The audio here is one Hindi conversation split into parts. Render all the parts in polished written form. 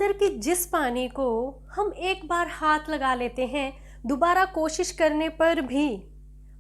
समंदर के जिस पानी को हम एक बार हाथ लगा लेते हैं, दोबारा कोशिश करने पर भी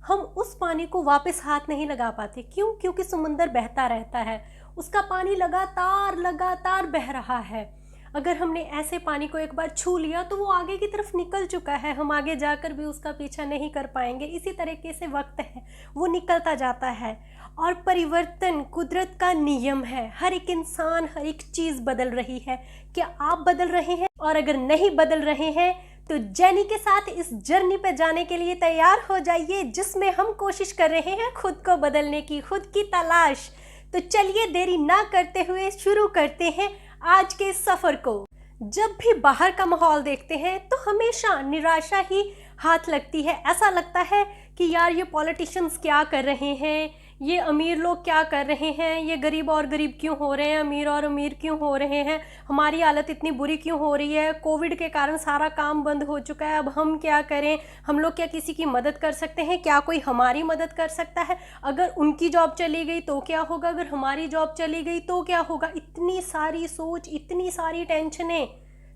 हम उस पानी को वापस हाथ नहीं लगा पाते। क्यों? क्योंकि समंदर बहता रहता है, उसका पानी लगातार लगातार बह रहा है। अगर हमने ऐसे पानी को एक बार छू लिया तो वो आगे की तरफ निकल चुका है, हम आगे जाकर भी उसका पीछा नहीं कर पाएंगे। इसी तरीके से वक्त है, वो निकलता जाता है और परिवर्तन कुदरत का नियम है। हर एक इंसान, हर एक चीज़ बदल रही है। क्या आप बदल रहे हैं? और अगर नहीं बदल रहे हैं तो जेनी के साथ इस जर्नी पर जाने के लिए तैयार हो जाइए, जिसमें हम कोशिश कर रहे हैं खुद को बदलने की, खुद की तलाश। तो चलिए देरी ना करते हुए शुरू करते हैं आज के सफ़र को। जब भी बाहर का माहौल देखते हैं तो हमेशा निराशा ही हाथ लगती है। ऐसा लगता है कि यार ये पॉलिटिशियंस क्या कर रहे हैं, ये अमीर लोग क्या कर रहे हैं, ये गरीब और गरीब क्यों हो रहे हैं, अमीर और अमीर क्यों हो रहे हैं, हमारी हालत इतनी बुरी क्यों हो रही है, कोविड के कारण सारा काम बंद हो चुका है, अब हम क्या करें, हम लोग क्या किसी की मदद कर सकते हैं, क्या कोई हमारी मदद कर सकता है, अगर उनकी जॉब चली गई तो क्या होगा, अगर हमारी जॉब चली गई तो क्या होगा। इतनी सारी सोच, इतनी सारी टेंशनें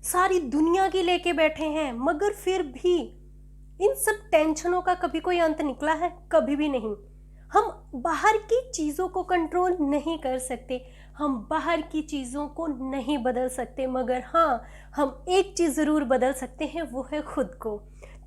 सारी दुनिया की लेके बैठे हैं, मगर फिर भी इन सब टेंशनों का कभी कोई अंत निकला है? कभी भी नहीं। हम बाहर की चीज़ों को कंट्रोल नहीं कर सकते, हम बाहर की चीज़ों को नहीं बदल सकते, मगर हाँ, हम एक चीज़ ज़रूर बदल सकते हैं, वो है खुद को।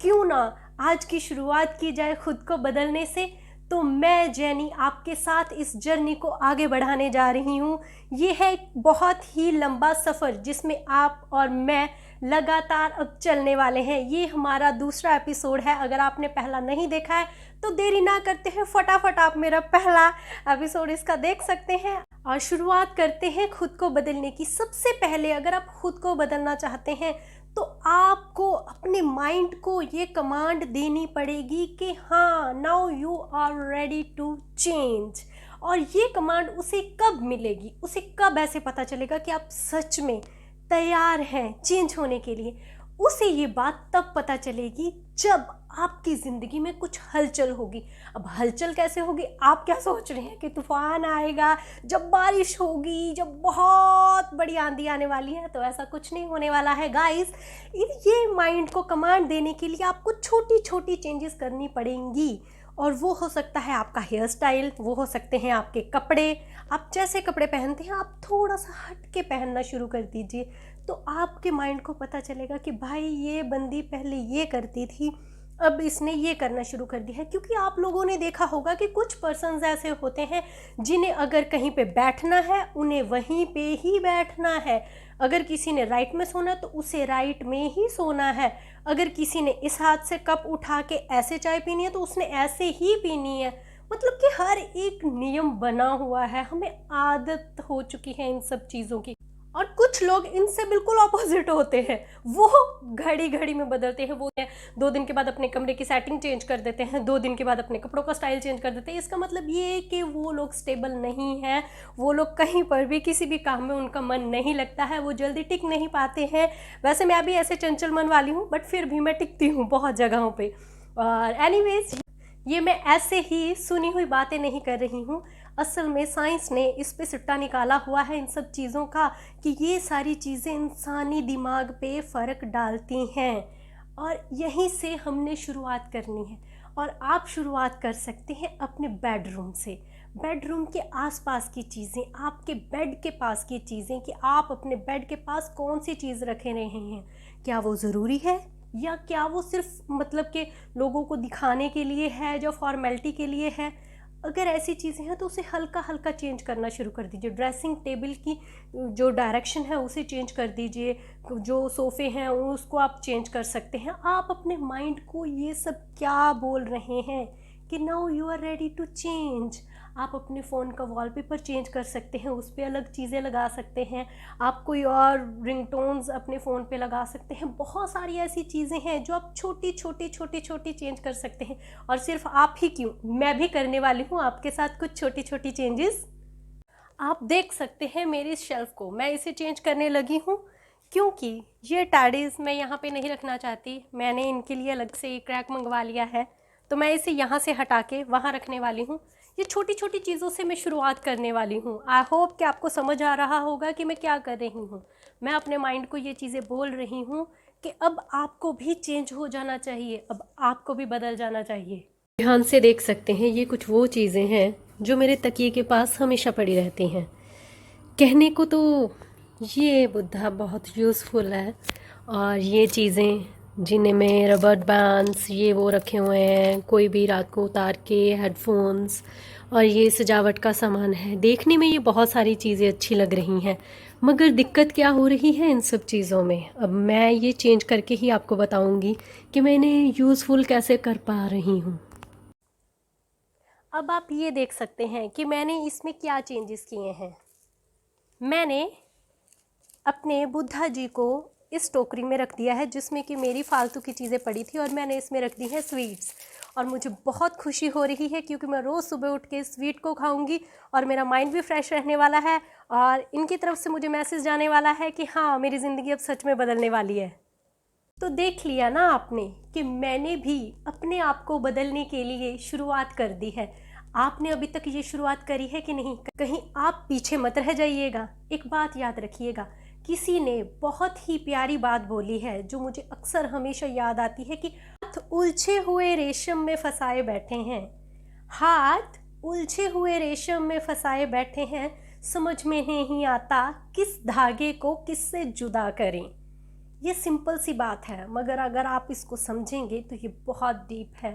क्यों ना आज की शुरुआत की जाए खुद को बदलने से। तो मैं जेनी आपके साथ इस जर्नी को आगे बढ़ाने जा रही हूँ। ये है एक बहुत ही लंबा सफ़र जिसमें आप और मैं लगातार अब चलने वाले हैं। ये हमारा दूसरा एपिसोड है। अगर आपने पहला नहीं देखा है तो देरी ना करते हैं, फटाफट आप मेरा पहला एपिसोड इसका देख सकते हैं। और शुरुआत करते हैं खुद को बदलने की। सबसे पहले अगर आप खुद को बदलना चाहते हैं तो आपको अपने माइंड को ये कमांड देनी पड़ेगी कि हाँ, now you are ready to change. और ये कमांड उसे कब मिलेगी, उसे कब ऐसे पता चलेगा कि आप सच में तैयार हैं चेंज होने के लिए? उसे ये बात तब पता चलेगी जब आपकी ज़िंदगी में कुछ हलचल होगी। अब हलचल कैसे होगी? आप क्या सोच रहे हैं कि तूफान आएगा, जब बारिश होगी, जब बहुत बड़ी आंधी आने वाली है? तो ऐसा कुछ नहीं होने वाला है गाइस। ये माइंड को कमांड देने के लिए आपको छोटी छोटी चेंजेस करनी पड़ेंगी। और वो हो सकता है आपका हेयर स्टाइल, वो हो सकते हैं आपके कपड़े। आप जैसे कपड़े पहनते हैं आप थोड़ा सा हट के पहनना शुरू कर दीजिए, तो आपके माइंड को पता चलेगा कि भाई ये बंदी पहले ये करती थी, अब इसने ये करना शुरू कर दिया है। क्योंकि आप लोगों ने देखा होगा कि कुछ पर्सन्स ऐसे होते हैं जिन्हें अगर कहीं पे बैठना है उन्हें वहीं पे ही बैठना है। अगर किसी ने राइट में सोना तो उसे राइट में ही सोना है। अगर किसी ने इस हाथ से कप उठा के ऐसे चाय पीनी है तो उसने ऐसे ही पीनी है। मतलब कि हर एक नियम बना हुआ है, हमें आदत हो चुकी है इन सब चीज़ों की। और कुछ लोग इनसे बिल्कुल ऑपोजिट होते हैं, वो घड़ी घड़ी में बदलते हैं। वो 2 दिन के बाद अपने कमरे की सेटिंग चेंज कर देते हैं, 2 दिन के बाद अपने कपड़ों का स्टाइल चेंज कर देते हैं। इसका मतलब ये है कि वो लोग स्टेबल नहीं हैं, वो लोग कहीं पर भी किसी भी काम में उनका मन नहीं लगता है, वो जल्दी टिक नहीं पाते हैं। वैसे मैं भी ऐसे चंचल मन वाली हूँ, बट फिर भी मैं टिकती हूँ बहुत जगहों पर। और एनीवेज, ये मैं ऐसे ही सुनी हुई बातें नहीं कर रही हूँ। असल में साइंस ने इस पे सिट्टा निकाला हुआ है इन सब चीज़ों का, कि ये सारी चीज़ें इंसानी दिमाग पे फ़र्क डालती हैं। और यहीं से हमने शुरुआत करनी है। और आप शुरुआत कर सकते हैं अपने बेडरूम से। बेडरूम के आसपास की चीज़ें, आपके बेड के पास की चीज़ें, कि आप अपने बेड के पास कौन सी चीज़ रखे रहे हैं। क्या वो ज़रूरी है या क्या वो सिर्फ मतलब के लोगों को दिखाने के लिए है, जो फॉर्मेलिटी के लिए है? अगर ऐसी चीज़ें हैं तो उसे हल्का हल्का चेंज करना शुरू कर दीजिए। ड्रेसिंग टेबल की जो डायरेक्शन है उसे चेंज कर दीजिए, जो सोफ़े हैं उसको आप चेंज कर सकते हैं। आप अपने माइंड को ये सब क्या बोल रहे हैं कि now you are ready to change. आप अपने फ़ोन का वॉलपेपर चेंज कर सकते हैं, उस पर अलग चीज़ें लगा सकते हैं। आप कोई और रिंगटोन्स अपने फ़ोन पे लगा सकते हैं। बहुत सारी ऐसी चीज़ें हैं जो आप छोटी छोटी छोटी छोटी चेंज कर सकते हैं। और सिर्फ आप ही क्यों, मैं भी करने वाली हूँ आपके साथ कुछ छोटी छोटी चेंजेस। आप देख सकते हैं मेरी इस शेल्फ़ को, मैं इसे चेंज करने लगी हूँ क्योंकि ये टैडीज़ मैं यहाँ पे नहीं रखना चाहती। मैंने इनके लिए अलग से एक रैक मंगवा लिया है, तो मैं इसे यहाँ से हटा के वहाँ रखने वाली हूँ। ये छोटी छोटी चीज़ों से मैं शुरुआत करने वाली हूँ। आई होप कि आपको समझ आ रहा होगा कि मैं क्या कर रही हूँ। मैं अपने माइंड को ये चीज़ें बोल रही हूँ कि अब आपको भी चेंज हो जाना चाहिए, अब आपको भी बदल जाना चाहिए। ध्यान से देख सकते हैं, ये कुछ वो चीज़ें हैं जो मेरे तकिए के पास हमेशा पड़ी रहती हैं। कहने को तो ये बुद्धा बहुत यूज़फुल है, और ये चीज़ें जिन्हें में रबर बैंड्स ये वो रखे हुए हैं, कोई भी रात को उतार के हेडफोन्स, और ये सजावट का सामान है। देखने में ये बहुत सारी चीज़ें अच्छी लग रही हैं, मगर दिक्कत क्या हो रही है इन सब चीज़ों में, अब मैं ये चेंज करके ही आपको बताऊंगी कि मैं इन्हें यूज़फुल कैसे कर पा रही हूँ। अब आप ये देख सकते हैं कि मैंने इसमें क्या चेंजेस किए हैं। मैंने अपने बुद्धा जी को इस टोकरी में रख दिया है जिसमें कि मेरी फालतू की चीज़ें पड़ी थी, और मैंने इसमें रख दी है स्वीट्स। और मुझे बहुत खुशी हो रही है क्योंकि मैं रोज़ सुबह उठ के स्वीट को खाऊंगी और मेरा माइंड भी फ्रेश रहने वाला है, और इनकी तरफ से मुझे मैसेज जाने वाला है कि हाँ, मेरी ज़िंदगी अब सच में बदलने वाली है। तो देख लिया ना आपने कि मैंने भी अपने आप को बदलने के लिए शुरुआत कर दी है। आपने अभी तक ये शुरुआत करी है कि नहीं? कहीं आप पीछे मत रह जाइएगा। एक बात याद रखिएगा, किसी ने बहुत ही प्यारी बात बोली है जो मुझे अक्सर हमेशा याद आती है कि हाथ उलझे हुए रेशम में फंसाए बैठे हैं, हाथ उलझे हुए रेशम में फंसाए बैठे हैं, समझ में नहीं आता किस धागे को किससे जुदा करें। ये सिंपल सी बात है, मगर अगर आप इसको समझेंगे तो ये बहुत डीप है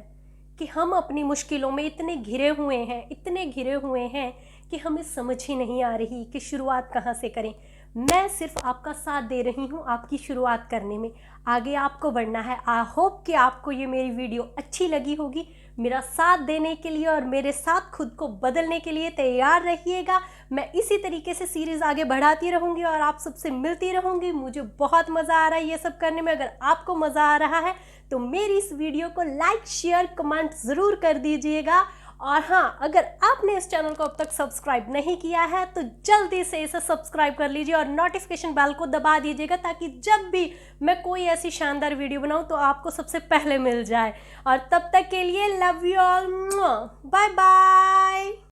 कि हम अपनी मुश्किलों में इतने घिरे हुए हैं, इतने घिरे हुए हैं कि हमें समझ ही नहीं आ रही कि शुरुआत कहाँ से करें। मैं सिर्फ आपका साथ दे रही हूँ आपकी शुरुआत करने में, आगे आपको बढ़ना है। आई होप कि आपको ये मेरी वीडियो अच्छी लगी होगी। मेरा साथ देने के लिए और मेरे साथ खुद को बदलने के लिए तैयार रहिएगा। मैं इसी तरीके से सीरीज़ आगे बढ़ाती रहूँगी और आप सबसे मिलती रहूँगी। मुझे बहुत मज़ा आ रहा है ये सब करने में। अगर आपको मज़ा आ रहा है तो मेरी इस वीडियो को लाइक, शेयर, कमेंट ज़रूर कर दीजिएगा। और हाँ, अगर आपने इस चैनल को अब तक सब्सक्राइब नहीं किया है तो जल्दी से इसे सब्सक्राइब कर लीजिए और नोटिफिकेशन बेल को दबा दीजिएगा, ताकि जब भी मैं कोई ऐसी शानदार वीडियो बनाऊं तो आपको सबसे पहले मिल जाए। और तब तक के लिए love you all, bye bye.